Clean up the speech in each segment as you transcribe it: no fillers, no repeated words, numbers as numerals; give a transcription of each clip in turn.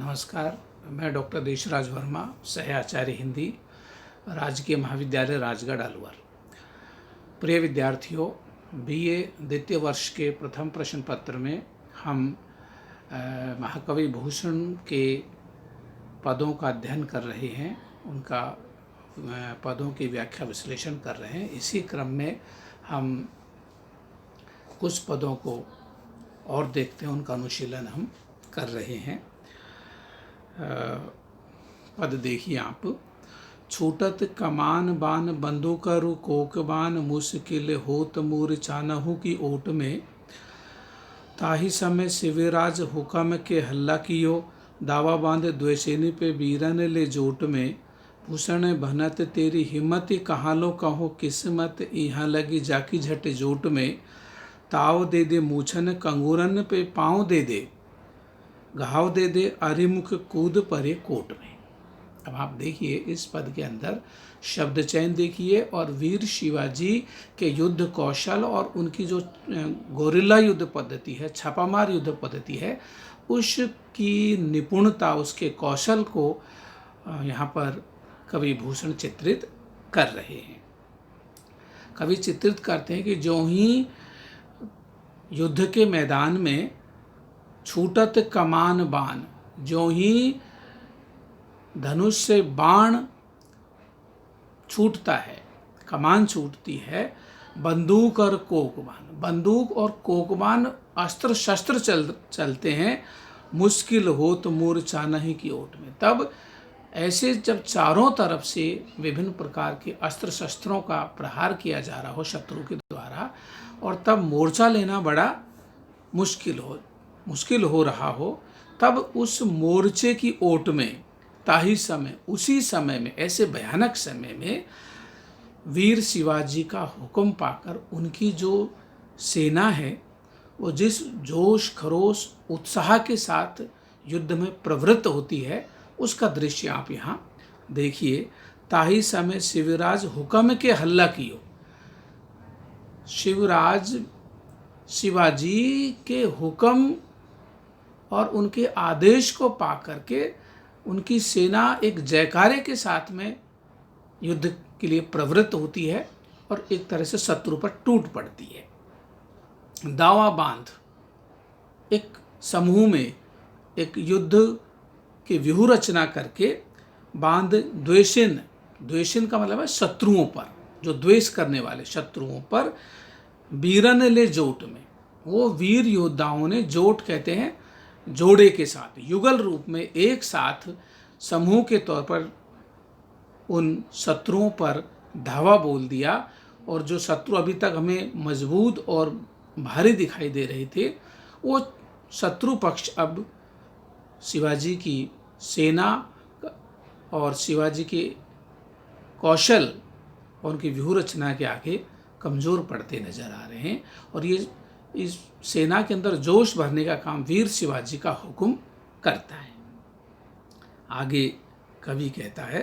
नमस्कार। मैं डॉक्टर देशराज वर्मा, सह आचार्य हिंदी, राजकीय महाविद्यालय राजगढ़ अलवर। प्रिय विद्यार्थियों, बीए द्वितीय वर्ष के प्रथम प्रश्न पत्र में हम महाकवि भूषण के पदों का अध्ययन कर रहे हैं, उनका पदों की व्याख्या विश्लेषण कर रहे हैं। इसी क्रम में हम कुछ पदों को और देखते हैं, उनका अनुशीलन हम कर रहे हैं। पद देखिए आप। छूटत कमान बान बंदूकरु कोकबान मुश्किल होत मूर चानहु की ओट में। ताही समय शिवराज हुकम के हल्ला कियो दावा बांध द्वेषिनी पे वीरन ले जोट में। भूषण भनत तेरी हिम्मत कहाँ लो कहो किस्मत यहाँ लगी जाकी झट जोट में। ताव दे दे मूछन कंगूरन पे पाँव दे दे घाव दे दे अरिमुख कूद परे कोट में। अब आप देखिए इस पद के अंदर शब्द चयन देखिए और वीर शिवाजी के युद्ध कौशल और उनकी जो गोरिल्ला युद्ध पद्धति है, छापामार युद्ध पद्धति है, उसकी निपुणता, उसके कौशल को यहाँ पर कवि भूषण चित्रित कर रहे हैं। कवि चित्रित करते हैं कि जो ही युद्ध के मैदान में छूटत कमान बाण, जो ही धनुष से बाण छूटता है, कमान छूटती है, बंदूक और कोकबान, बंदूक और कोकबान अस्त्र शस्त्र चलते हैं, मुश्किल हो तो मूर्छा नहीं की ओट में। तब ऐसे जब चारों तरफ से विभिन्न प्रकार के अस्त्र शस्त्रों का प्रहार किया जा रहा हो शत्रु के द्वारा, और तब मोर्चा लेना बड़ा मुश्किल हो रहा हो, तब उस मोर्चे की ओट में, ताही समय, उसी समय में, ऐसे भयानक समय में वीर शिवाजी का हुक्म पाकर उनकी जो सेना है वो जिस जोश खरोश उत्साह के साथ युद्ध में प्रवृत्त होती है, उसका दृश्य आप यहाँ देखिए। ताही समय शिवराज हुक्म के हल्ला कियो। शिवाजी के हुक्म और उनके आदेश को पा करके उनकी सेना एक जयकारे के साथ में युद्ध के लिए प्रवृत्त होती है और एक तरह से शत्रु पर टूट पड़ती है। दावा बांध, एक समूह में एक युद्ध की व्यूह रचना करके, बांध द्वेषिन का मतलब है शत्रुओं पर, जो द्वेष करने वाले शत्रुओं पर, वीरन ले जोट में, वो वीर योद्धाओं ने, जोट कहते हैं जोड़े के साथ, युगल रूप में एक साथ समूह के तौर पर उन शत्रुओं पर धावा बोल दिया। और जो शत्रु अभी तक हमें मजबूत और भारी दिखाई दे रहे थे, वो शत्रु पक्ष अब शिवाजी की सेना और शिवाजी के कौशल और उनकी व्यूह रचना के आगे कमज़ोर पड़ते नजर आ रहे हैं। और ये इस सेना के अंदर जोश भरने का काम वीर शिवाजी का हुक्म करता है। आगे कवि कहता है,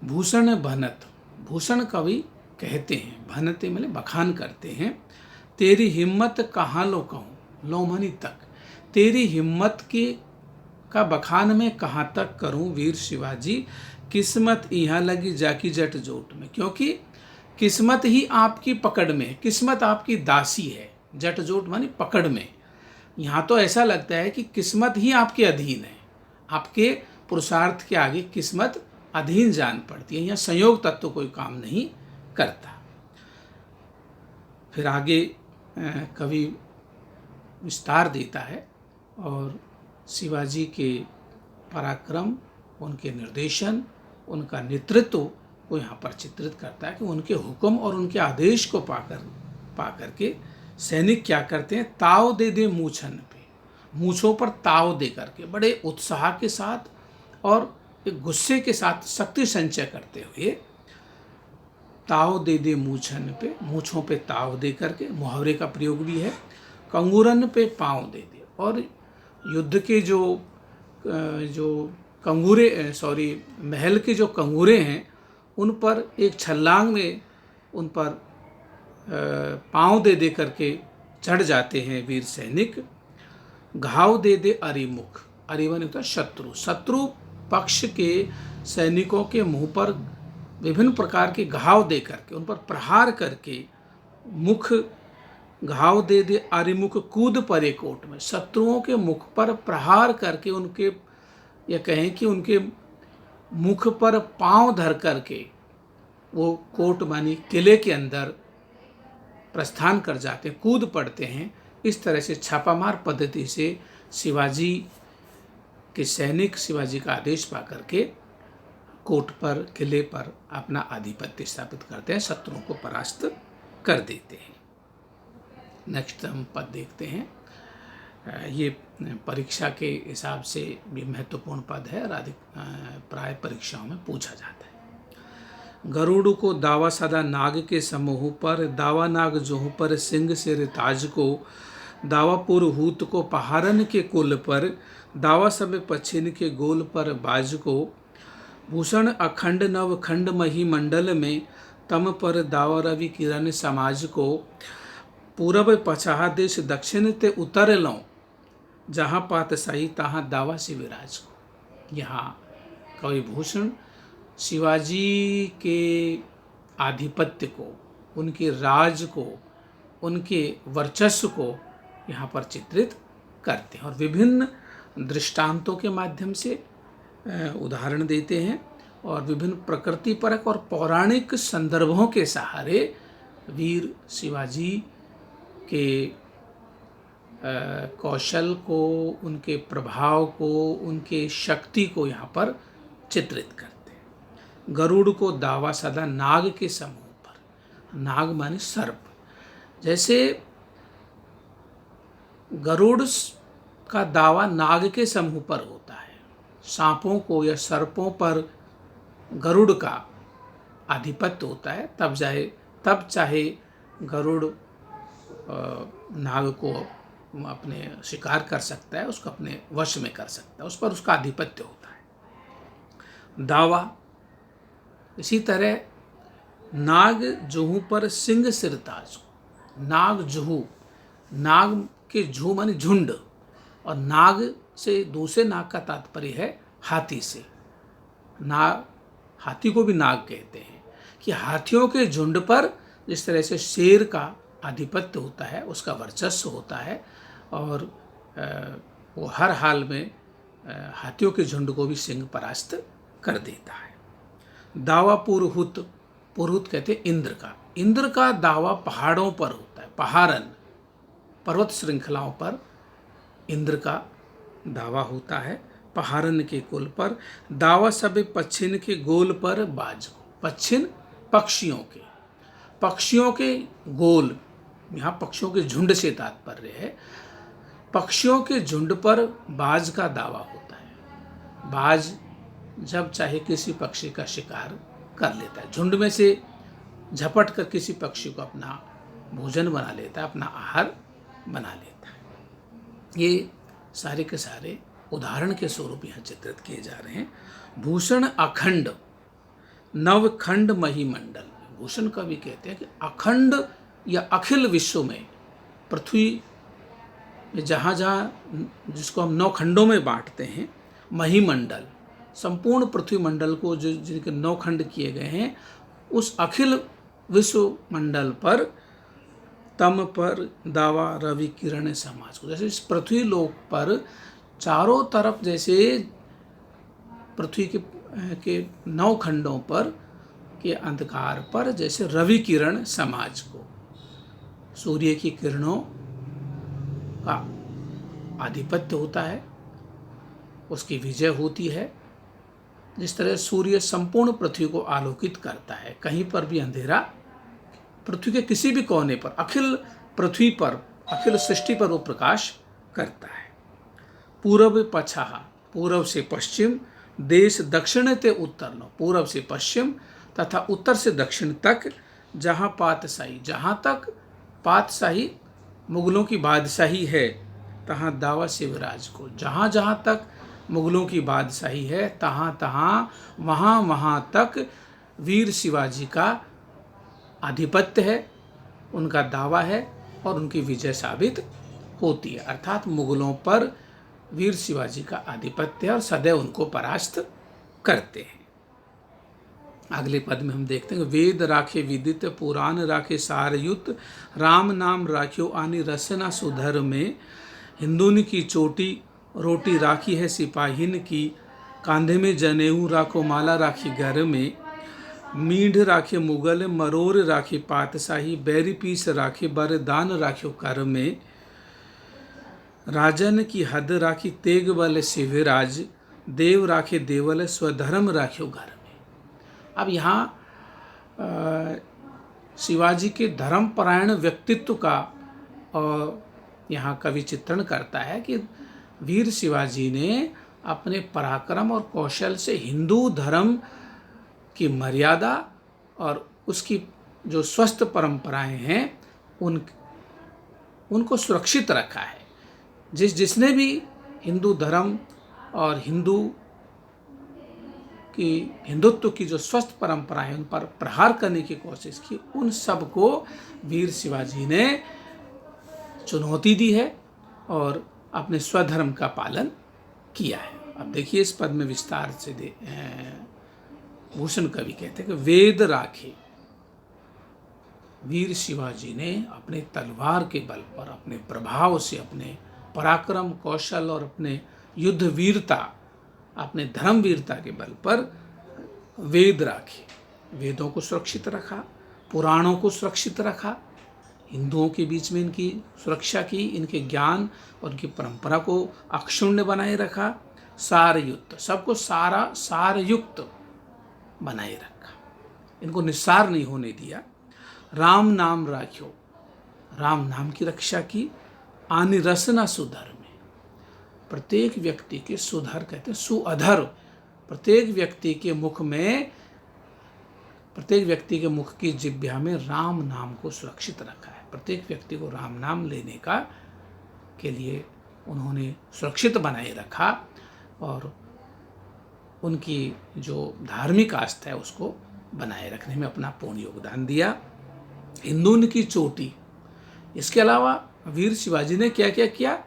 भूषण भनत, भूषण कवि कहते हैं, भनते मतलब बखान करते हैं, तेरी हिम्मत कहाँ लो कहूँ, लो मनी तक, तेरी हिम्मत की का बखान में कहाँ तक करूँ वीर शिवाजी, किस्मत यहाँ लगी जाकी जट जोट में। क्योंकि किस्मत ही आपकी पकड़ में, किस्मत आपकी दासी है। जट जोट मानी पकड़ में। यहाँ तो ऐसा लगता है कि किस्मत ही आपके अधीन है, आपके पुरुषार्थ के आगे किस्मत अधीन जान पड़ती है। यहाँ संयोग तत्व कोई काम नहीं करता। फिर आगे कवि विस्तार देता है और शिवाजी के पराक्रम, उनके निर्देशन, उनका नेतृत्व को यहाँ पर चित्रित करता है कि उनके हुक्म और उनके आदेश को पाकर के सैनिक क्या करते हैं, ताव दे दे मूछन पे, मूछों पर ताव दे करके बड़े उत्साह के साथ और एक गुस्से के साथ शक्ति संचय करते हुए, ताव दे दे मूछन पे, मूछों पे ताव दे करके, मुहावरे का प्रयोग भी है, कंगूरन पे पाँव दे दे। और युद्ध के जो महल के जो कंगूरे हैं, उन पर एक छलांग में उन पर पाँव दे करके चढ़ जाते हैं वीर सैनिक। घाव दे दे अरिमुख, अरिवन होता है शत्रु। शत्रु पक्ष के सैनिकों के मुंह पर विभिन्न प्रकार के घाव दे करके, उन पर प्रहार करके, मुख घाव दे दे अरिमुख कूद परे कोट में, शत्रुओं के मुख पर प्रहार करके, उनके या कहें कि उनके मुख पर पांव धर करके वो कोट मानी किले के अंदर प्रस्थान कर जाते हैं, कूद पड़ते हैं। इस तरह से छापामार पद्धति से शिवाजी के सैनिक शिवाजी का आदेश पा करके कोट पर, किले पर अपना आधिपत्य स्थापित करते हैं, शत्रुओं को परास्त कर देते हैं। नेक्स्ट हम पद देखते हैं। ये परीक्षा के हिसाब से भी महत्वपूर्ण पद है और अधिक प्राय परीक्षाओं में पूछा जाता है। गरुड़ को दावा सदा नाग के समूह पर, दावा नाग जोह पर सिंह सिर ताज को, दावापुर हूत को पहारन के कुल पर, दावा सब पछिन के गोल पर बाज को, भूषण अखंड नव खंड मही मंडल में, तम पर दावा रवि किरण समाज को, पूरब पछाहा देश दक्षिण ते उतर लो, जहाँ पात सही तहाँ दावा शिवराज को। यहाँ कवि भूषण शिवाजी के आधिपत्य को, उनके राज को, उनके वर्चस्व को यहाँ पर चित्रित करते हैं और विभिन्न दृष्टांतों के माध्यम से उदाहरण देते हैं और विभिन्न प्रकृति परक और पौराणिक संदर्भों के सहारे वीर शिवाजी के कौशल को, उनके प्रभाव को, उनके शक्ति को यहाँ पर चित्रित करते हैं। गरुड़ को दावा सदा नाग के समूह पर, नाग माने सर्प, जैसे गरुड़ का दावा नाग के समूह पर होता है, सांपों को या सर्पों पर गरुड़ का आधिपत्य होता है, तब चाहे गरुड़ नाग को अपने शिकार कर सकता है, उसको अपने वश में कर सकता है, उस पर उसका आधिपत्य होता है। दावा इसी तरह नाग जुहू पर सिंह सिरताज, नाग जुहू, नाग के झू माने झुंड, और नाग से दूसरे नाग का तात्पर्य है हाथी से। नाग, हाथी को भी नाग कहते हैं, कि हाथियों के झुंड पर जिस तरह से शेर का आधिपत्य होता है, उसका वर्चस्व होता है, और वो हर हाल में हाथियों के झुंड को भी सिंह परास्त कर देता है। दावा पुरहुत, पुरहुत कहते हैं इंद्र का, इंद्र का दावा पहाड़ों पर होता है, पहारन पर्वत श्रृंखलाओं पर इंद्र का दावा होता है, पहारन के कुल पर। दावा सब पच्छिन के गोल पर बाज को, पच्छिन पक्षियों के गोल, यहाँ पक्षियों के झुंड से तात्पर्य है, पक्षियों के झुंड पर बाज का दावा होता है। बाज जब चाहे किसी पक्षी का शिकार कर लेता है, झुंड में से झपट कर किसी पक्षी को अपना भोजन बना लेता है, अपना आहार बना लेता है। ये सारे के सारे उदाहरण के स्वरूप यहाँ चित्रित किए जा रहे हैं। भूषण अखंड नवखंड महीमंडल, भूषण कवि कहते हैं कि अखंड या अखिल विश्व में, पृथ्वी में जहाँ जहाँ, जिसको हम 9 खंडों में बांटते हैं, महीमंडल, संपूर्ण पृथ्वी मंडल को जो जिनके 9 खंड किए गए हैं, उस अखिल विश्व मंडल पर तम पर दावा रवि किरण समाज को, जैसे इस पृथ्वी लोक पर चारों तरफ, जैसे पृथ्वी के 9 खंडों पर के अंधकार पर जैसे रवि किरण समाज को, सूर्य की किरणों का आधिपत्य होता है, उसकी विजय होती है। जिस तरह सूर्य संपूर्ण पृथ्वी को आलोकित करता है, कहीं पर भी अंधेरा, पृथ्वी के किसी भी कोने पर, अखिल पृथ्वी पर, अखिल सृष्टि पर वो प्रकाश करता है। पूरब पछाहा, पूर्व से पश्चिम, देश दक्षिण ते उत्तर नो, पूर्व से पश्चिम तथा उत्तर से दक्षिण तक, जहाँ पातशाही, जहाँ तक पातशाही मुगलों की बादशाही है, तहाँ दावा शिवराज को, जहाँ जहाँ तक मुगलों की बादशाही है, तहाँ तहाँ वहाँ तक वीर शिवाजी का आधिपत्य है, उनका दावा है और उनकी विजय साबित होती है। अर्थात मुगलों पर वीर शिवाजी का आधिपत्य है और सदैव उनको परास्त करते हैं। अगले पद में हम देखते हैं, वेद राखे विदित पुराण राखे सारयुत, राम नाम राख्यो आनी रसना सुधर में, हिंदून की चोटी रोटी राखी है सिपाहीन की, कांधे में जनेऊ राखो माला राखी घर में, मीढ़ राखे मुगल मरोर राखे पातशाही, बैरी पीस राखे बरदान राख्यो कर में, राजन की हद राखी तेग बल शिवराज, देव राखे देवल स्वधर्म राख्यो घर में। अब यहाँ शिवाजी के धर्मपरायण व्यक्तित्व का यहाँ कवि चित्रण करता है कि वीर शिवाजी ने अपने पराक्रम और कौशल से हिंदू धर्म की मर्यादा और उसकी जो स्वस्थ परंपराएं हैं उनको सुरक्षित रखा है। जिसने भी हिंदू धर्म और हिंदुत्व की जो स्वस्थ परंपराएं उन पर प्रहार करने की कोशिश की, उन सबको वीर शिवाजी ने चुनौती दी है और अपने स्वधर्म का पालन किया है। अब देखिए इस पद में विस्तार से भूषण कवि कहते हैं कि वेद राखे, वीर शिवाजी ने अपने तलवार के बल पर, अपने प्रभाव से, अपने पराक्रम कौशल और अपने युद्ध वीरता, अपने धर्म वीरता के बल पर वेद राखे, वेदों को सुरक्षित रखा, पुराणों को सुरक्षित रखा, हिंदुओं के बीच में इनकी सुरक्षा की, इनके ज्ञान और इनकी परंपरा को अक्षुण्ण बनाए रखा, सारयुक्त, सबको सारयुक्त बनाए रखा, इनको निस्सार नहीं होने दिया, राम नाम राख्यो, राम नाम की रक्षा की, आनि रसना सुधर में, प्रत्येक व्यक्ति के सुधर कहते हैं सुअधर, प्रत्येक व्यक्ति के मुख की जिह्वा में राम नाम को सुरक्षित रखा है। प्रत्येक व्यक्ति को राम नाम लेने के लिए उन्होंने सुरक्षित बनाए रखा और उनकी जो धार्मिक आस्था है उसको बनाए रखने में अपना पूर्ण योगदान दिया। हिंदुओं की चोटी, इसके अलावा वीर शिवाजी ने क्या क्या किया,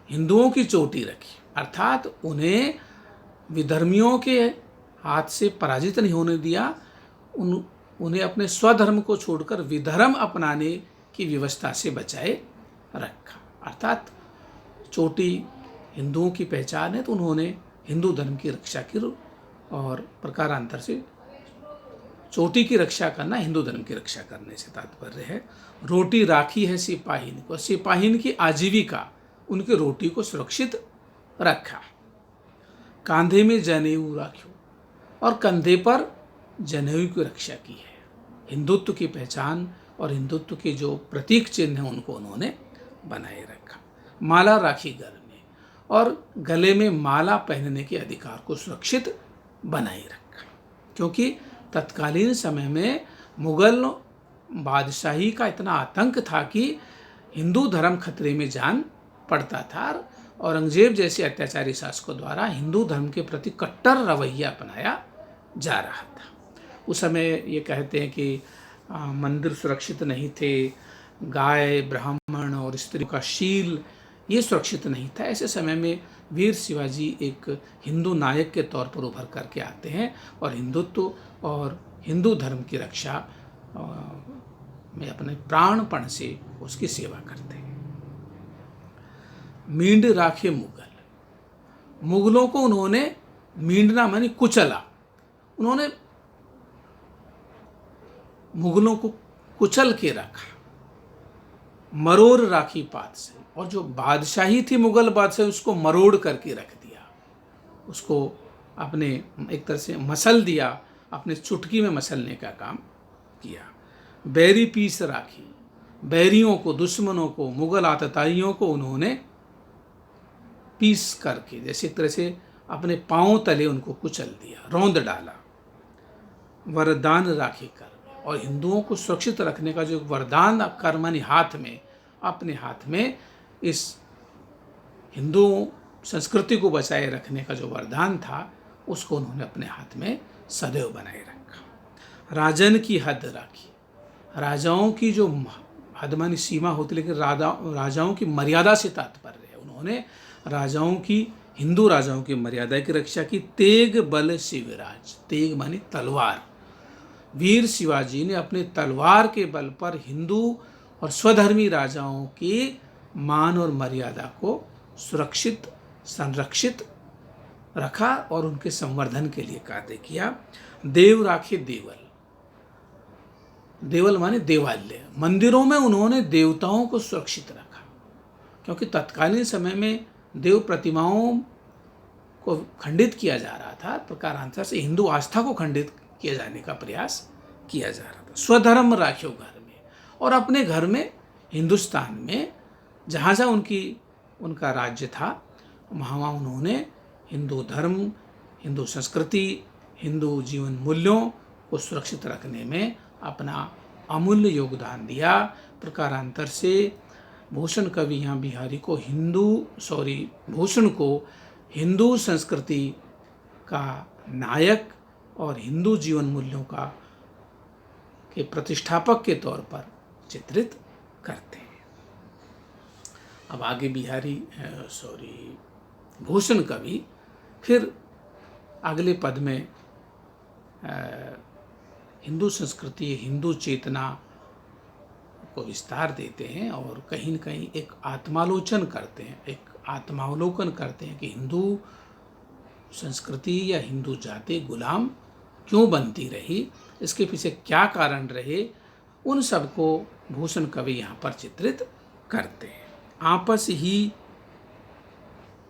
हिंदुओं की चोटी रखी, अर्थात उन्हें विधर्मियों के हाथ से पराजित नहीं होने दिया, उन्हें अपने स्वधर्म को छोड़कर विधर्म अपनाने की व्यवस्था से बचाए रखा। अर्थात चोटी हिंदुओं की पहचान है तो उन्होंने हिंदू धर्म की रक्षा की और प्रकारांतर से चोटी की रक्षा करना हिंदू धर्म की रक्षा करने से तात्पर्य है। रोटी राखी है सिपाहीन को, सिपाहीन की आजीविका, उनकी रोटी को सुरक्षित रखा। कांधे में जनेऊ राख्यो, और कंधे पर जनेऊ की रक्षा की है। हिंदुत्व की पहचान और हिंदुत्व के जो प्रतीक चिन्ह हैं उनको उन्होंने बनाए रखा। माला राखी गले में, और गले में माला पहनने के अधिकार को सुरक्षित बनाए रखा, क्योंकि तत्कालीन समय में मुगल बादशाही का इतना आतंक था कि हिंदू धर्म खतरे में जान पड़ता था। औरंगजेब जैसे अत्याचारी शासकों द्वारा हिंदू धर्म के प्रति कट्टर रवैया अपनाया जा रहा था। उस समय ये कहते हैं कि मंदिर सुरक्षित नहीं थे, गाय ब्राह्मण और स्त्री का शील ये सुरक्षित नहीं था। ऐसे समय में वीर शिवाजी एक हिंदू नायक के तौर पर उभर करके आते हैं और हिंदुत्व और हिंदू धर्म की रक्षा में अपने प्राणपण से उसकी सेवा करते हैं। मींड राखे मुगल, मुगलों को उन्होंने मींडना मानी कुचला, उन्होंने मुगलों को कुचल के रखा। मरोड़ राखी पातशाही, और जो बादशाही थी मुगल बादशाही उसको मरोड़ करके रख दिया, उसको अपने एक तरह से मसल दिया, अपने चुटकी में मसलने का काम किया। बैरी पीस राखी, बैरियों को, दुश्मनों को, मुगल आतताइयों को उन्होंने पीस करके जैसे एक तरह से अपने पांव तले उनको कुचल दिया, रौंद डाला। वरदान राखी कर, और हिंदुओं को सुरक्षित रखने का जो वरदान कर्मनि हाथ में, अपने हाथ में इस हिंदू संस्कृति को बचाए रखने का जो वरदान था उसको उन्होंने अपने हाथ में सदैव बनाए रखा। राजन की हद राखी, राजाओं की जो हद मानी सीमा होती, लेकिन राजाओं की मर्यादा से तात्पर्य है, उन्होंने राजाओं की, हिंदू राजाओं की मर्यादा की रक्षा की। तेग बल शिवराज, तेग मानी तलवार। वीर शिवाजी ने अपने तलवार के बल पर हिंदू और स्वधर्मी राजाओं के मान और मर्यादा को सुरक्षित, संरक्षित रखा और उनके संवर्धन के लिए कार्य किया। देव राखे देवल, देवल माने देवालय। मंदिरों में उन्होंने देवताओं को सुरक्षित रखा, क्योंकि तत्कालीन समय में देव प्रतिमाओं को खंडित किया जा रहा था, प्रकारांतर से हिंदू आस्था को खंडित किए जाने का प्रयास किया जा रहा था। स्वधर्म राख्यो घर में, और अपने घर में हिंदुस्तान में जहाँ जहाँ उनका राज्य था वहाँ उन्होंने हिंदू धर्म, हिंदू संस्कृति, हिंदू जीवन मूल्यों को सुरक्षित रखने में अपना अमूल्य योगदान दिया। प्रकारांतर से भूषण कवि यहाँ बिहारी को भूषण को हिंदू संस्कृति का नायक और हिंदू जीवन मूल्यों के प्रतिष्ठापक के तौर पर चित्रित करते हैं। अब आगे भूषण कवि फिर अगले पद में हिंदू संस्कृति, हिंदू चेतना को विस्तार देते हैं और कहीं न कहीं एक आत्मालोचन करते हैं, एक आत्मावलोकन करते हैं कि हिंदू संस्कृति या हिंदू जाति गुलाम क्यों बनती रही, इसके पीछे क्या कारण रहे, उन सब को भूषण कवि यहाँ पर चित्रित करते हैं।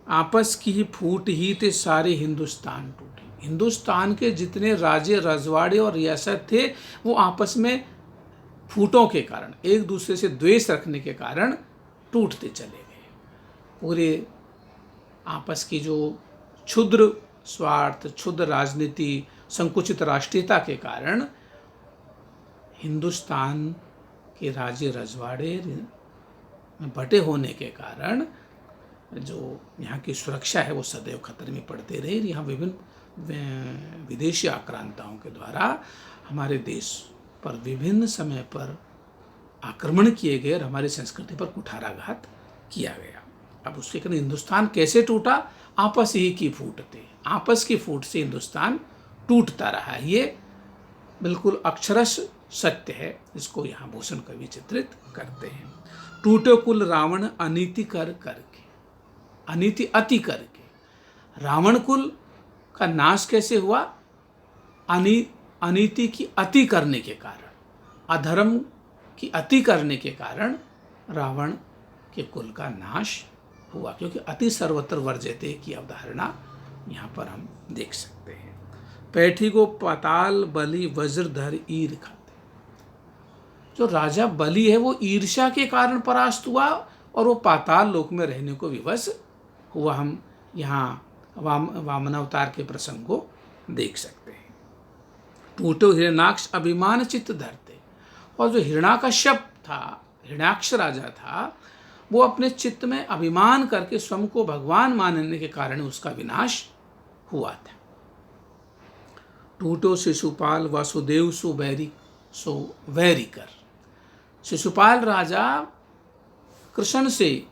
आपस की ही फूट ही ते सारे हिंदुस्तान टूटे। हिंदुस्तान के जितने राज्य, रजवाड़े और रियासत थे वो आपस में फूटों के कारण, एक दूसरे से द्वेष रखने के कारण टूटते चले गए। पूरे आपस की जो क्षुद्र स्वार्थ, क्षुद्र राजनीति, संकुचित राष्ट्रीयता के कारण हिंदुस्तान के राज्य रजवाड़े में बटे होने के कारण जो यहाँ की सुरक्षा है वो सदैव खतरे में पड़ते रहे। यहाँ विभिन्न विदेशी आक्रांताओं के द्वारा हमारे देश पर विभिन्न समय पर आक्रमण किए गए और हमारी संस्कृति पर कुठाराघात किया गया। अब उसके कारण हिंदुस्तान कैसे टूटा? आपस ही की फूट थे, आपस की फूट से हिंदुस्तान टूटता रहा। ये बिल्कुल अक्षरश सत्य है, इसको यहाँ भूषण कवि चित्रित करते हैं। टूटे कुल रावण अनीति करके, अनीति अति करके। रावण कुल का नाश कैसे हुआ? अनीति की अति करने के कारण, अधर्म की अति करने के कारण रावण के कुल का नाश हुआ, क्योंकि अति सर्वत्र वर्जते की अवधारणा यहाँ पर हम देख सकते हैं। पैठी को पाताल बलि वज्रधर ईर खाते। जो राजा बलि है वो ईर्ष्या के कारण परास्त हुआ और वो पाताल लोक में रहने को विवश हुआ। हम यहाँ वामन अवतार के प्रसंग को देख सकते हैं। टूटो हिरण्याक्ष अभिमान चित्त धरते। और जो हिरण्याकश्यप था, हिरण्याक्ष राजा था, वो अपने चित्त में अभिमान करके स्वयं को भगवान मानने के कारण उसका विनाश हुआ था। टूटो शिशुपाल वासुदेव सो वैरी कर। शिशुपाल राजा कृष्ण से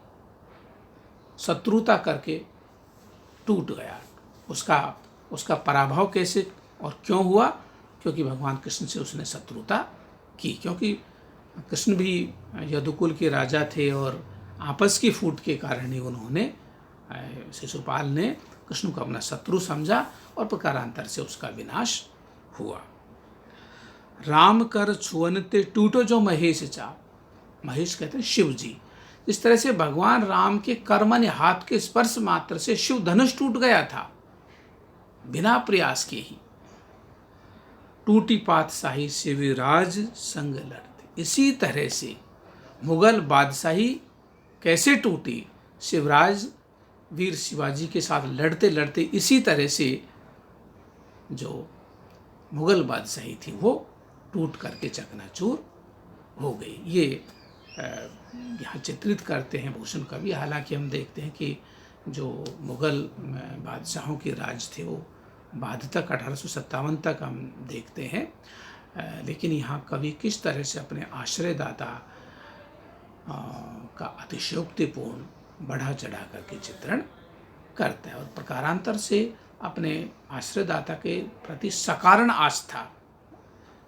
शत्रुता करके टूट गया। उसका पराभव कैसे और क्यों हुआ? क्योंकि भगवान कृष्ण से उसने शत्रुता की। क्योंकि कृष्ण भी यदुकुल के राजा थे और आपस की फूट के कारण ही उन्होंने, शिशुपाल ने कृष्ण को अपना शत्रु समझा और प्रकारांतर से उसका विनाश हुआ। राम कर छुअनते टूटो जो महेश चाप। महेश कहते हैं शिव जी। इस तरह से भगवान राम के कर्मण्य हाथ के स्पर्श मात्र से शिव धनुष टूट गया था, बिना प्रयास के ही। टूटी पातशाही शिवराज संग लड़ते। इसी तरह से मुगल बादशाही कैसे टूटी? शिवराज वीर शिवाजी के साथ लड़ते लड़ते इसी तरह से जो मुगल बादशाही थी वो टूट करके चकनाचूर हो गई। ये यहाँ चित्रित करते हैं भूषण कवि। हालांकि हम देखते हैं कि जो मुगल बादशाहों के राज थे वो बाद तक 1857 तक हम देखते हैं, लेकिन यहाँ कवि किस तरह से अपने आश्रयदाता का अतिशयोक्तिपूर्ण बढ़ा चढ़ा करके चित्रण करता है और प्रकारांतर से अपने आश्रयदाता के प्रति सकारण आस्था,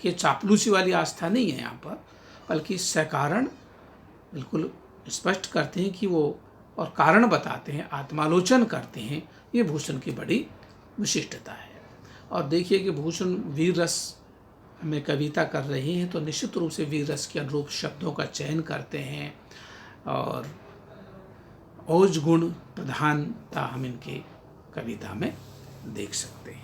कि चापलूसी वाली आस्था नहीं है यहाँ पर, बल्कि सकारण बिल्कुल स्पष्ट करते हैं कि वो, और कारण बताते हैं, आत्मालोचन करते हैं। ये भूषण की बड़ी विशिष्टता है। और देखिए कि भूषण वीर रस में कविता कर रहे हैं तो निश्चित रूप से वीर रस के अनुरूप शब्दों का चयन करते हैं और ओज गुण प्रधानता हम इनकी कविता में देख सकते हैं।